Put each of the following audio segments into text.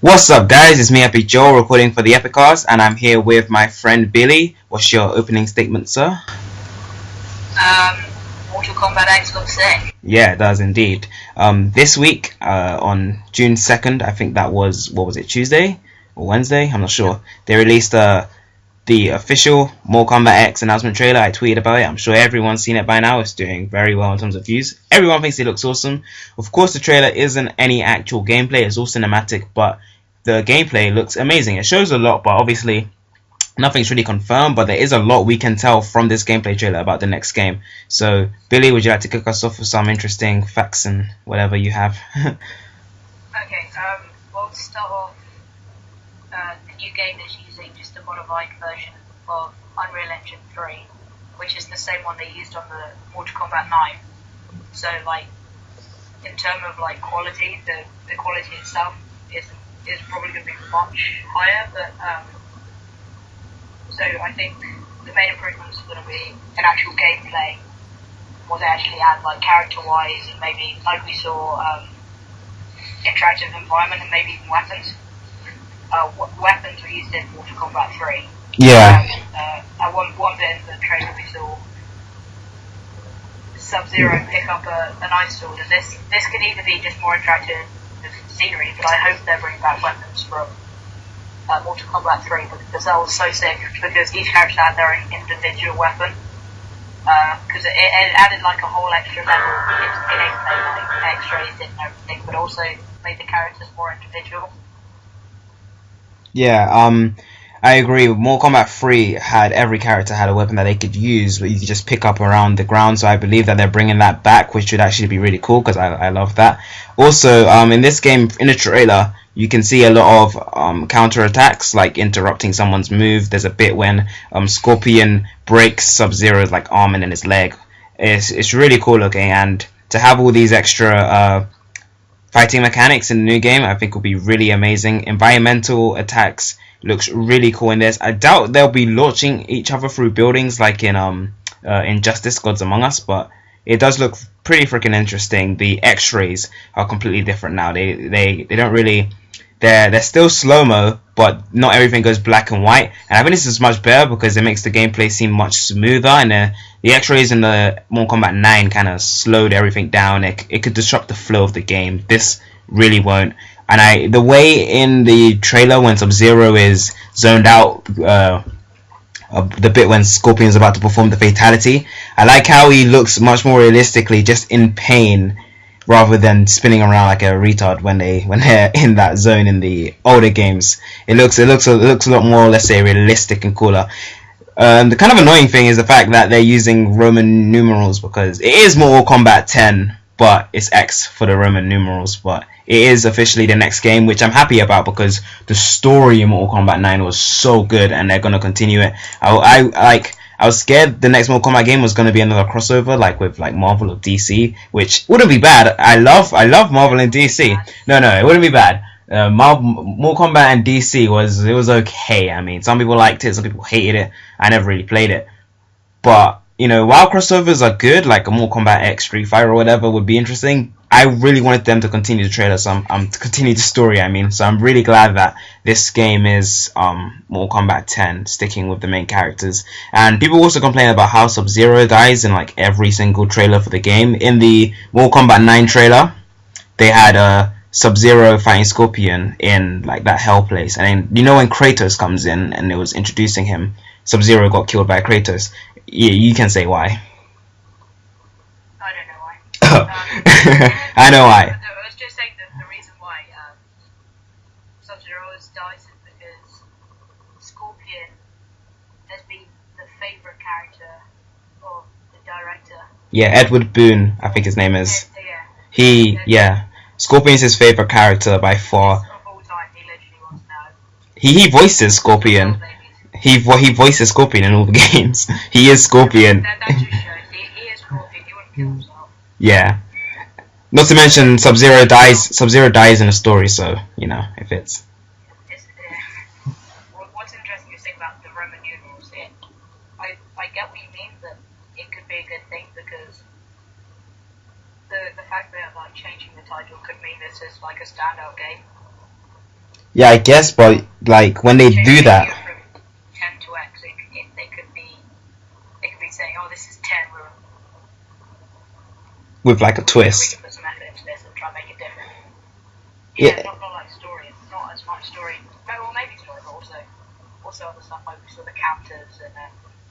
What's up, guys? It's me, Epic Joe, recording for the Epicast, and I'm here with my friend Billy. What's your opening statement, sir? Mortal Kombat X looks sick. Yeah, it does indeed. This week, on June 2nd, I think that was, what was it, Tuesday or Wednesday? I'm not sure. They released the official Mortal Kombat X announcement trailer. I tweeted about it. I'm sure everyone's seen it by now. It's doing very well in terms of views. Everyone thinks it looks awesome. Of course, the trailer isn't any actual gameplay. It's all cinematic, but the gameplay looks amazing. It shows a lot, but obviously nothing's really confirmed, but there is a lot we can tell from this gameplay trailer about the next game. So, Billy, would you like to kick us off with some interesting facts and whatever you have? Okay, well, to start off, the new game is using just a modified version of Unreal Engine 3, which is the same one they used on the Mortal Kombat 9. So, in terms of quality, the quality itself is probably going to be much higher, but so I think the main improvements are going to be in actual gameplay, what they actually add character-wise, and maybe we saw interactive environment and maybe even weapons. Weapons were used in Mortal Kombat 3. Yeah. At one bit in the trailer we saw Sub-Zero pick up an ice sword, and this could either be just more interactive scenery, but I hope they're bringing back weapons from Mortal Kombat 3, because that was so sick, because each character had their own individual weapon, because it added a whole extra level into the gameplay, X-rays and everything, but also made the characters more individual. Yeah, I agree. Mortal Kombat 3 had every character had a weapon that they could use, but you could just pick up around the ground. So I believe that they're bringing that back, which should actually be really cool because I love that. Also, in this game, in the trailer, you can see a lot of counter attacks, like interrupting someone's move. There's a bit when Scorpion breaks Sub-Zero's arm and then his leg. It's really cool looking, and to have all these extra fighting mechanics in the new game, I think will be really amazing. Environmental attacks looks really cool in this. I doubt they'll be launching each other through buildings like in Injustice Gods Among Us, but it does look pretty freaking interesting. The X-rays are completely different now. They don't really, they're still slow-mo, but not everything goes black and white. And I think this is much better because it makes the gameplay seem much smoother, and the X-rays in the Mortal Kombat 9 kind of slowed everything down. It could disrupt the flow of the game. This really won't. And the way in the trailer when Sub-Zero is zoned out, the bit when Scorpion's about to perform the fatality, I like how he looks much more realistically just in pain rather than spinning around like a retard when they're in that zone in the older games. It looks a lot more, let's say, realistic and cooler. The kind of annoying thing is the fact that they're using Roman numerals, because it is Mortal Kombat 10, but it's X for the Roman numerals. But it is officially the next game, which I'm happy about because the story in Mortal Kombat 9 was so good, and they're gonna continue it. I was scared the next Mortal Kombat game was gonna be another crossover, with Marvel or DC, which wouldn't be bad. I love Marvel and DC. No, it wouldn't be bad. Mortal Kombat and DC was okay. I mean, some people liked it, some people hated it. I never really played it, but while crossovers are good, like a Mortal Kombat X, Street Fighter or whatever would be interesting, I really wanted them to continue the trailer, to continue the story. So I'm really glad that this game is Mortal Kombat 10, sticking with the main characters. And people also complain about how Sub-Zero dies in every single trailer for the game. In the Mortal Kombat 9 trailer, they had Sub-Zero fighting Scorpion in that hell place, and then when Kratos comes in and it was introducing him, Sub-Zero got killed by Kratos. You can say why. I don't know why. I know why. I was just saying that the reason why Sub-Zero dies is because Scorpion has been the favourite character of the director. Yeah, Edward Boone, I think his name is. Yeah. Scorpion's his favourite character by far. Of all time, he literally wants now. He voices Scorpion. He voices Scorpion in all the games. He is Scorpion. That just shows he is Scorpion. He wouldn't kill himself. Yeah. Not to mention Sub-Zero dies in a story, so it fits. What's interesting is think about the Roman numerals here. I get what you mean, that it could be a good thing because the fact that changing the title could mean this is a standout game. Yeah, I guess, but like when they do that, From 10 to X, they could be saying, oh, this is 10. with like a We twist. can put some effort into this and try and make it different. Yeah, Not like story. Not as much story. Well, maybe story, but also other stuff like we saw the counters and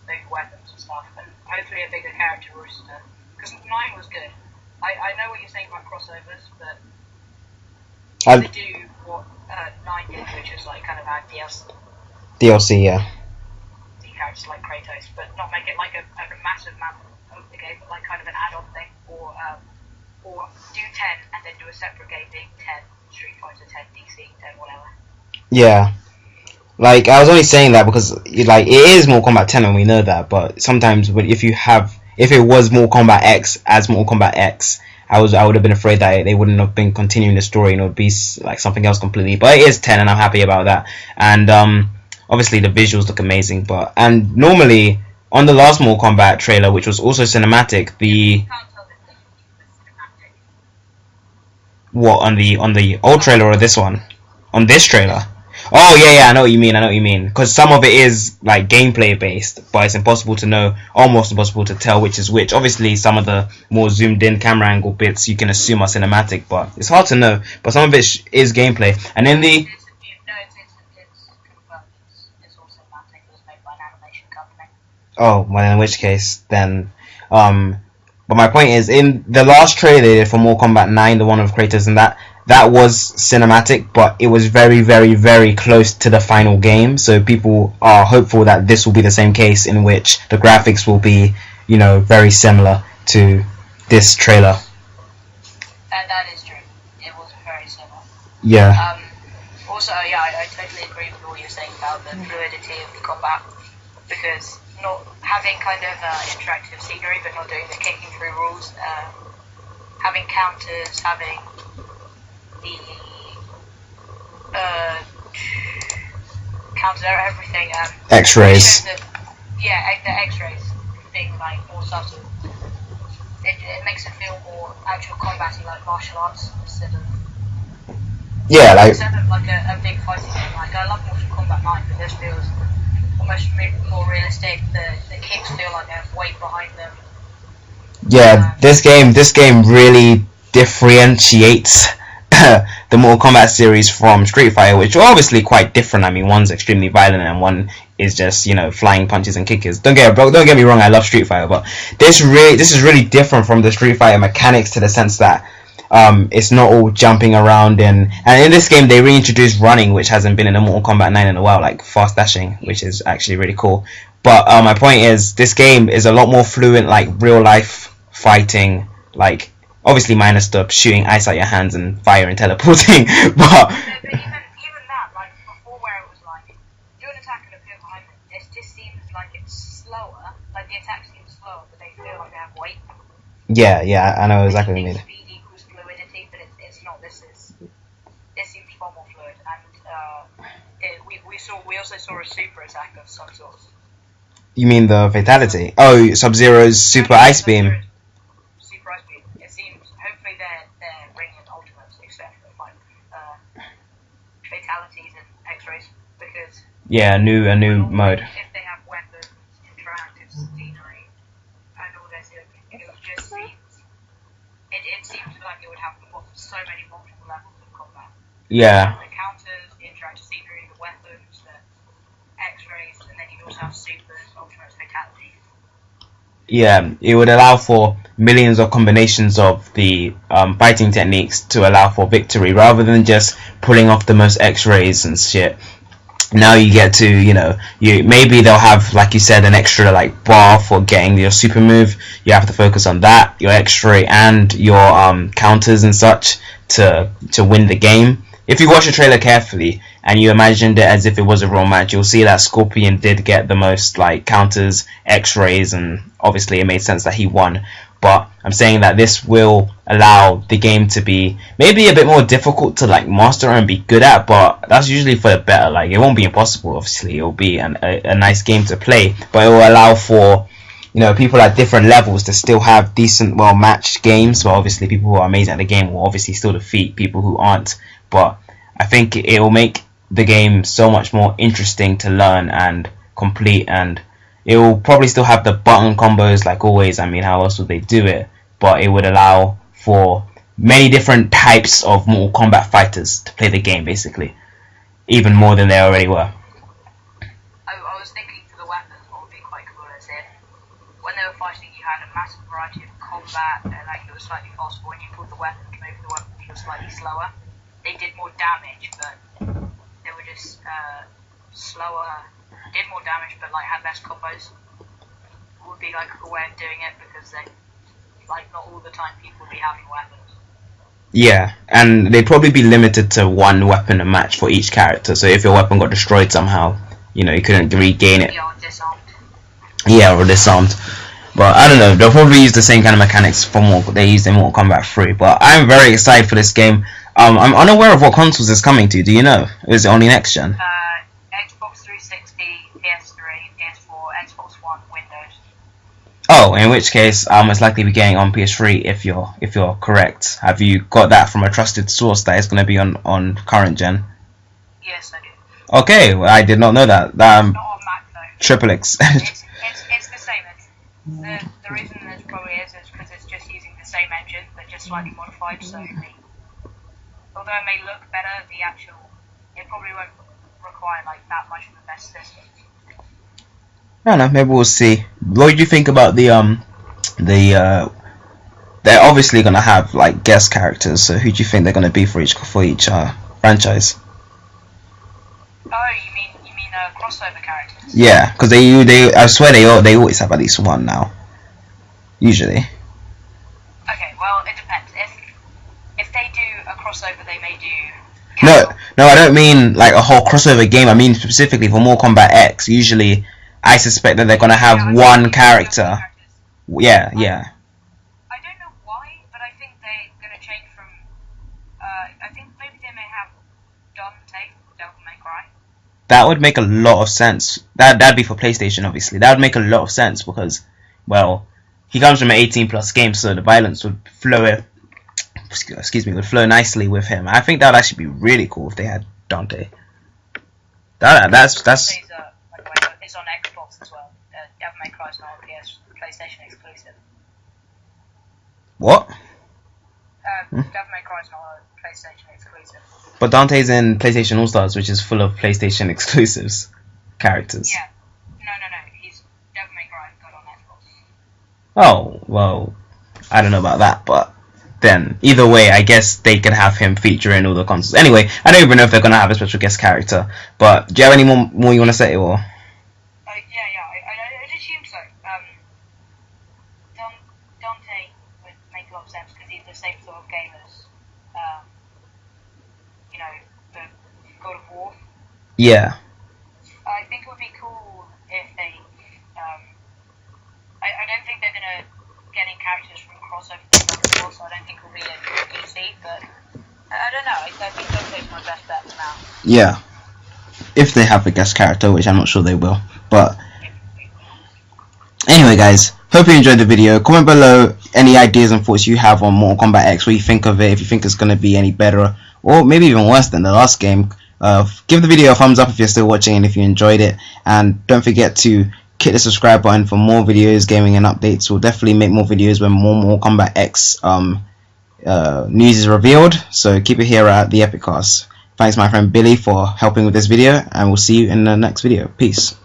big weapons and stuff. And hopefully a bigger character rooster. Because 9 was good. I know what you're saying about crossovers, but I, to do what 9 did, which was like kind of add DLC, yeah. characters like Kratos, but not make it like a massive map of the game, but like kind of an add-on thing, or do 10 and then do a separate game being 10 Street Fighter, 10 DC, 10 whatever. Yeah. Like, I was only saying that because, like, it is Mortal Kombat 10 and we know that, but sometimes if it was Mortal Kombat X as Mortal Kombat X, I would have been afraid that they wouldn't have been continuing the story and it would be like something else completely. But it is 10 and I'm happy about that. And obviously the visuals look amazing. And normally on the last Mortal Kombat trailer, which was also cinematic, what on the old trailer or this one? On this trailer? Oh yeah, I know what you mean. Because some of it is like gameplay based, but it's almost impossible to tell which is which. Obviously, some of the more zoomed in camera angle bits you can assume are cinematic, but it's hard to know. But some of it is gameplay. And in the It's all cinematic. It was made by an animation company. oh, well, in which case then but my point is, in the last trailer they did for Mortal Kombat 9, the one of Kratos and that was cinematic, but it was very, very, very close to the final game. So people are hopeful that this will be the same case, in which the graphics will be, very similar to this trailer. And that is true. It was very similar. Yeah. Also, I totally agree with what you're saying about the fluidity of the combat, because not having kind of interactive scenery, but not doing the kicking through rules, having counters, having the counters, everything. X-rays. The X-rays being like more subtle. It makes it feel more actual combating, like martial arts instead of like a big fighting game. Like I love Mortal Kombat 9, but this feels almost more realistic. The kicks feel like they have weight behind them. Yeah, this game really differentiates the Mortal Kombat series from Street Fighter, which are obviously quite different. I mean, one's extremely violent and one is just flying punches and kickers. Don't get me wrong, I love Street Fighter, but this is really different from the Street Fighter mechanics, to the sense that it's not all jumping around, and in this game they reintroduced running, which hasn't been in a Mortal Kombat 9 in a while, like fast dashing, which is actually really cool. But my point is, this game is a lot more fluent, like real life fighting, like obviously minus the shooting ice out your hands and fire and teleporting, but even that, like before, where it was like do an attack and appear behind them, it just seems like it's slower, like the attack seems slower, but they feel like they have weight. yeah, I know exactly what you mean. Speed equals fluidity, but it's not. This seems far more fluid, and we also saw a super attack of some sort. You mean the fatality? Oh, Sub-Zero's super ice beam. Super ice beam. It seems. Hopefully they're bringing in ultimates, etc. Like fatalities and X-rays, because Yeah, a new mode. if they have weapons, interactive scenery, and all this, it just seems. It seems like it would have so many multiple levels of combat. Yeah. The counters, the interactive scenery, the weapons, the X-rays, and then you also have supers, ultimates, fatalities. Yeah, it would allow for millions of combinations of the fighting techniques to allow for victory, rather than just pulling off the most X-rays and shit. Now you get to, maybe they'll have, like you said, an extra like bar for getting your super move. You have to focus on that, your X-ray and your counters and such to win the game. If you watch the trailer carefully and you imagined it as if it was a real match, you'll see that Scorpion did get the most like counters, X-rays, and obviously it made sense that he won. But I'm saying that this will allow the game to be maybe a bit more difficult to like master and be good at, but that's usually for the better. Like, it won't be impossible, obviously. It'll be a nice game to play, but it will allow for people at different levels to still have decent, well matched games. But obviously people who are amazing at the game will obviously still defeat people who aren't. But I think it will make the game so much more interesting to learn and complete, and it will probably still have the button combos like always. I mean, how else would they do it? But it would allow for many different types of Mortal Kombat fighters to play the game, basically, even more than they already were. I was thinking for the weapons, what would be quite cool is if when they were fighting, you had a massive variety of combat, and like it was slightly faster. When you pulled the weapon, maybe the weapon was slightly slower. They did more damage, but they were just slower. Did more damage, but like had less combos. Would be like a way of doing it, because they, like, not all the time people would be having weapons. Yeah, and they'd probably be limited to one weapon a match for each character. So if your weapon got destroyed somehow, you know, you couldn't regain it. Yeah, or disarmed. Yeah, or disarmed. But I don't know, they'll probably use the same kind of mechanics for more they used in Mortal Kombat 3. But I'm very excited for this game. I'm unaware of what consoles it's coming to. Do you know? Is it only next gen? Xbox 360, PS3, PS4, Xbox One, Windows. Oh, in which case I'll most likely be getting on PS3 if you're correct. Have you got that from a trusted source that it's going to be on current gen? Yes, I do. Okay, well, I did not know that. Not on Mac though. Triple X. It's the same. The reason this probably is because it's just using the same engine but just slightly modified. So although it may look better, it probably won't require like that much of the best system. I don't know, maybe we'll see. What do you think about they're obviously gonna have like guest characters, so who do you think they're gonna be for each franchise? Oh, you mean crossover characters? Yeah, because they I swear they always have at least one now. Usually. Okay, well it depends. If they do a crossover, they may do. No, I don't mean like a whole crossover game. I mean specifically for Mortal Kombat X. Usually, I suspect that they're gonna have one character. Yeah. I don't know why, but I think they're gonna change from. I think maybe they may have Dante, Devil May Cry. That would make a lot of sense. That'd be for PlayStation, obviously. That would make a lot of sense because, well, he comes from an 18+ game, so the violence would flow. Would flow nicely with him. I think that would actually be really cool if they had Dante. That's. It's on Xbox as well. Devil May Cry is not a PlayStation exclusive. What? Devil May Cry is not a PlayStation exclusive. But Dante's in PlayStation All Stars, which is full of PlayStation exclusives characters. Yeah. No. He's Devil May Cry got on Xbox. Oh, well, I don't know about that, but then either way, I guess they can have him feature in all the consoles. Anyway, I don't even know if they're gonna have a special guest character. But do you have any more you want to say, or? I'd assume so. Dante would make a lot of sense because he's the same sort of game as, the God of War. Yeah. I think it would be cool if they. I don't think they're gonna get in characters from crossover to God of War, so I don't think it will be a PC. But I don't know. I think Dante's my best bet for now. Yeah. If they have a guest character, which I'm not sure they will, but. Anyway guys, hope you enjoyed the video. Comment below any ideas and thoughts you have on Mortal Kombat X, what you think of it, if you think it's going to be any better, or maybe even worse than the last game. Give the video a thumbs up if you're still watching and if you enjoyed it, and don't forget to hit the subscribe button for more videos, gaming and updates. We'll definitely make more videos when more Mortal Kombat X news is revealed, so keep it here at the Epicast. Thanks my friend Billy for helping with this video, and we'll see you in the next video. Peace.